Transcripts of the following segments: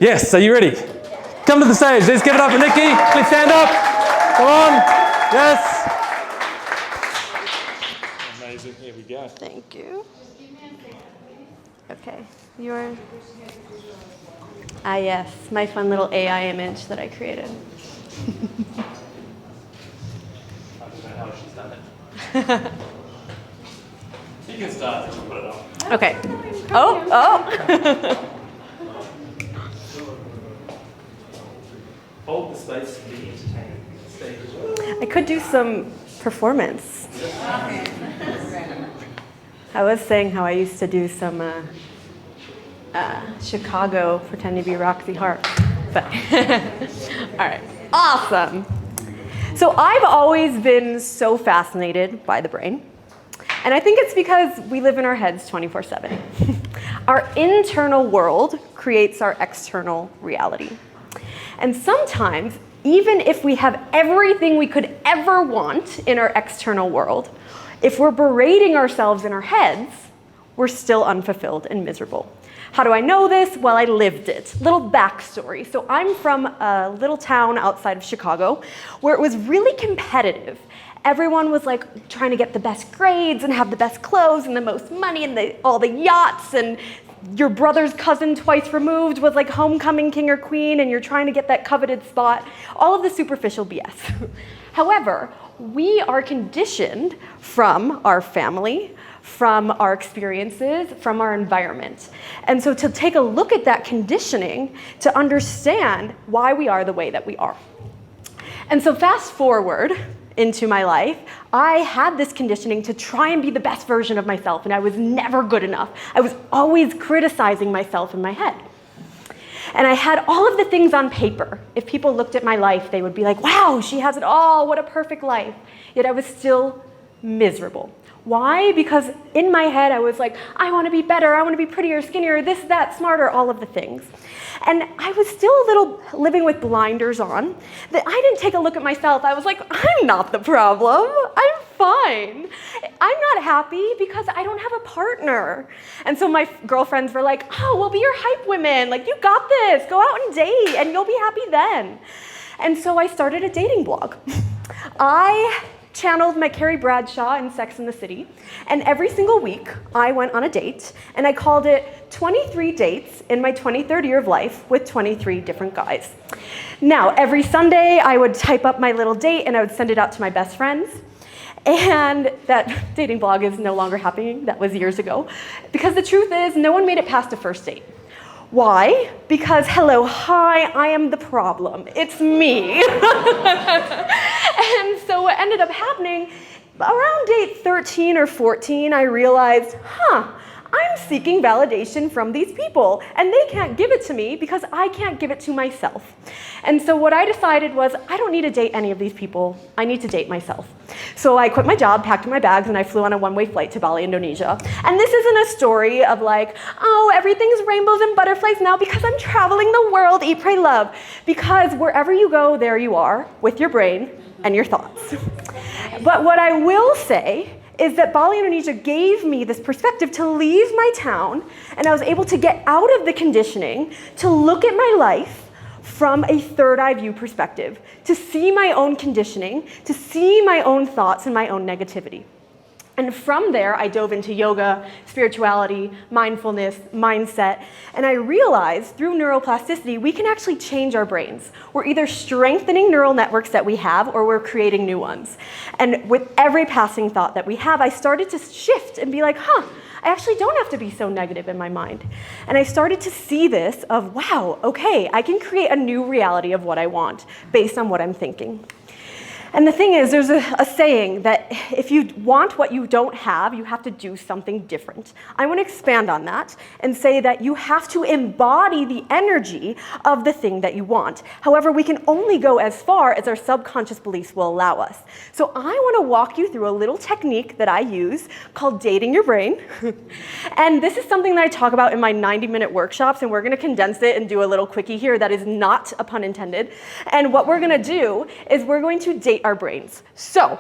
Yes, are you ready? Come to the stage. Let's give it up for Nikki. Please stand up. Come on. Yes. Amazing. Here we go. Thank you. Okay. You're... Ah, yes. My fun little AI image that I created. I don't know how she's done it. You can start. Just put it up. Okay. Oh. Hold the space to be entertaining. Stage as well. I could do some performance. I was saying how I used to do some Chicago Pretend to be Roxy Hart. But all right, awesome. So I've always been so fascinated by the brain. And I think it's because we live in our heads 24/7. Our internal world creates our external reality. And sometimes, even if we have everything we could ever want in our external world, if we're berating ourselves in our heads, we're still unfulfilled and miserable. How do I know this? Well, I lived it. Little backstory. So I'm from a little town outside of Chicago where it was really competitive. Everyone was like trying to get the best grades and have the best clothes and the most money and all the yachts, and your brother's cousin twice removed was like homecoming king or queen, and you're trying to get that coveted spot. All of the superficial BS. However, we are conditioned from our family, from our experiences, from our environment. And so to take a look at that conditioning to understand why we are the way that we are. And so fast forward into my life, I had this conditioning to try and be the best version of myself, and I was never good enough. I was always criticizing myself in my head. And I had all of the things on paper. If people looked at my life, they would be like, wow, she has it all, what a perfect life. Yet I was still miserable. Why? Because in my head, I was like, I want to be better, I want to be prettier, skinnier, this, that, smarter, all of the things. And I was still a little living with blinders on, that I didn't take a look at myself. I was like, I'm not the problem, I'm fine. I'm not happy because I don't have a partner. And so my girlfriends were like, oh, we'll be your hype women, like you got this, go out and date and you'll be happy then. And so I started a dating blog. I channeled my Carrie Bradshaw in Sex and the City, and every single week I went on a date, and I called it 23 dates in my 23rd year of life with 23 different guys. Now, every Sunday I would type up my little date and I would send it out to my best friends, and that dating blog is no longer happening. That was years ago, because the truth is no one made it past a first date. Why? Because, hello, hi, I am the problem. It's me. And so what ended up happening, around date 13 or 14, I realized, I'm seeking validation from these people, and they can't give it to me because I can't give it to myself. And so what I decided was, I don't need to date any of these people. I need to date myself. So I quit my job, packed my bags, and I flew on a one-way flight to Bali, Indonesia. And this isn't a story of like, oh, everything's rainbows and butterflies now because I'm traveling the world, eat, pray, love. Because wherever you go, there you are, with your brain and your thoughts. But what I will say is that Bali, Indonesia gave me this perspective to leave my town, and I was able to get out of the conditioning, to look at my life from a third eye view perspective, to see my own conditioning, to see my own thoughts and my own negativity. And from there, I dove into yoga, spirituality, mindfulness, mindset, and I realized through neuroplasticity, we can actually change our brains. We're either strengthening neural networks that we have, or we're creating new ones. And with every passing thought that we have, I started to shift and be like, I actually don't have to be so negative in my mind. And I started to see this of, wow, okay, I can create a new reality of what I want based on what I'm thinking. And the thing is, there's a saying that if you want what you don't have, you have to do something different. I want to expand on that and say that you have to embody the energy of the thing that you want. However, we can only go as far as our subconscious beliefs will allow us. So I want to walk you through a little technique that I use called dating your brain. And this is something that I talk about in my 90-minute workshops, and we're going to condense it and do a little quickie here that is not a pun intended. And what we're going to do is we're going to date our brains. So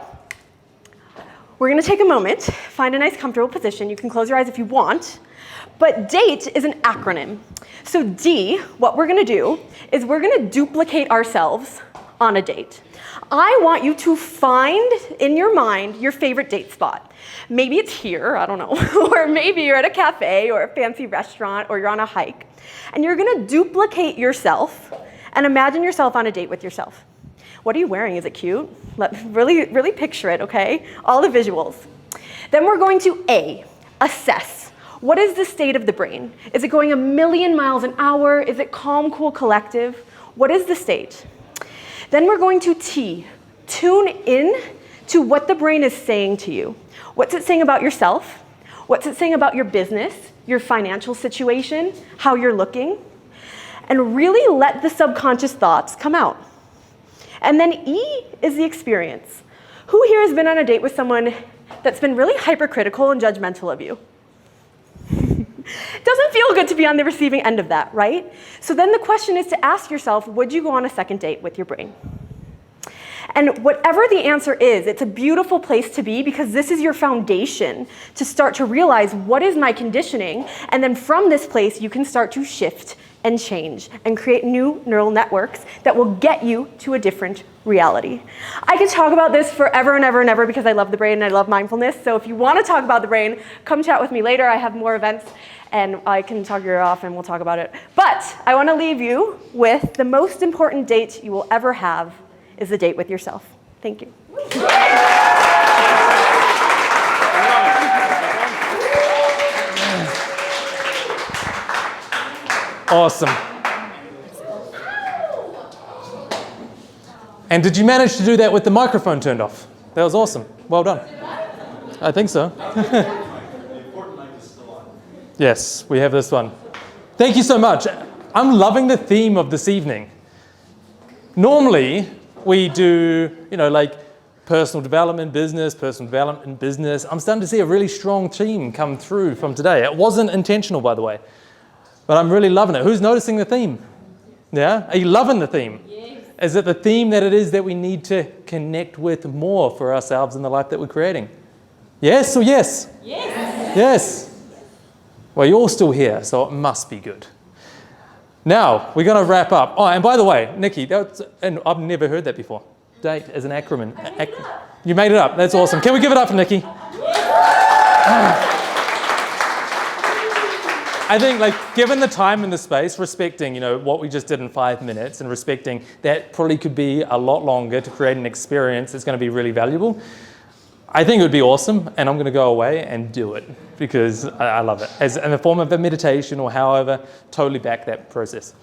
we're going to take a moment, find a nice comfortable position. You can close your eyes if you want, But DATE is an acronym. So D, what we're gonna do is we're gonna duplicate ourselves on a date. I want you to find in your mind your favorite date spot. Maybe it's here, I don't know, or maybe you're at a cafe or a fancy restaurant or you're on a hike. And you're gonna duplicate yourself and imagine yourself on a date with yourself. What are you wearing? Is it cute? Really picture it, okay? All the visuals. Then we're going to A, assess. What is the state of the brain? Is it going 1,000,000 miles an hour? Is it calm, cool, collective? What is the state? Then we're going to T, tune in to what the brain is saying to you. What's it saying about yourself? What's it saying about your business, your financial situation, how you're looking? And really let the subconscious thoughts come out. And then E is the experience. Who here has been on a date with someone that's been really hypercritical and judgmental of you? Doesn't feel good to be on the receiving end of that, right? So then the question is to ask yourself, would you go on a second date with your brain? And whatever the answer is, it's a beautiful place to be because this is your foundation to start to realize what is my conditioning, and then from this place you can start to shift and change and create new neural networks that will get you to a different reality. I could talk about this forever and ever and ever because I love the brain and I love mindfulness. So if you want to talk about the brain, come chat with me later. I have more events and I can talk your ear off and we'll talk about it. But I want to leave you with the most important date you will ever have is the date with yourself. Thank you. Awesome. And did you manage to do that with the microphone turned off? That was awesome. Well done. I think so. Yes, we have this one. Thank you so much. I'm loving the theme of this evening. Normally, we do, like personal development, business, personal development, business. I'm starting to see a really strong theme come through from today. It wasn't intentional, by the way. But I'm really loving it. Who's noticing the theme? Yeah? Are you loving the theme? Yes. Is it the theme that it is that we need to connect with more for ourselves in the life that we're creating? Yes or yes? Yes. Yes. Well, you're all still here, so it must be good. Now, we're going to wrap up. Oh, and by the way, Nikki, and I've never heard that before. DATE as an acronym. You made it up. That's awesome. Can we give it up for Nikki? I think, given the time and the space, respecting, what we just did in 5 minutes and respecting that probably could be a lot longer to create an experience that's going to be really valuable, I think it would be awesome, and I'm going to go away and do it because I love it. As in the form of a meditation or however, totally back that process.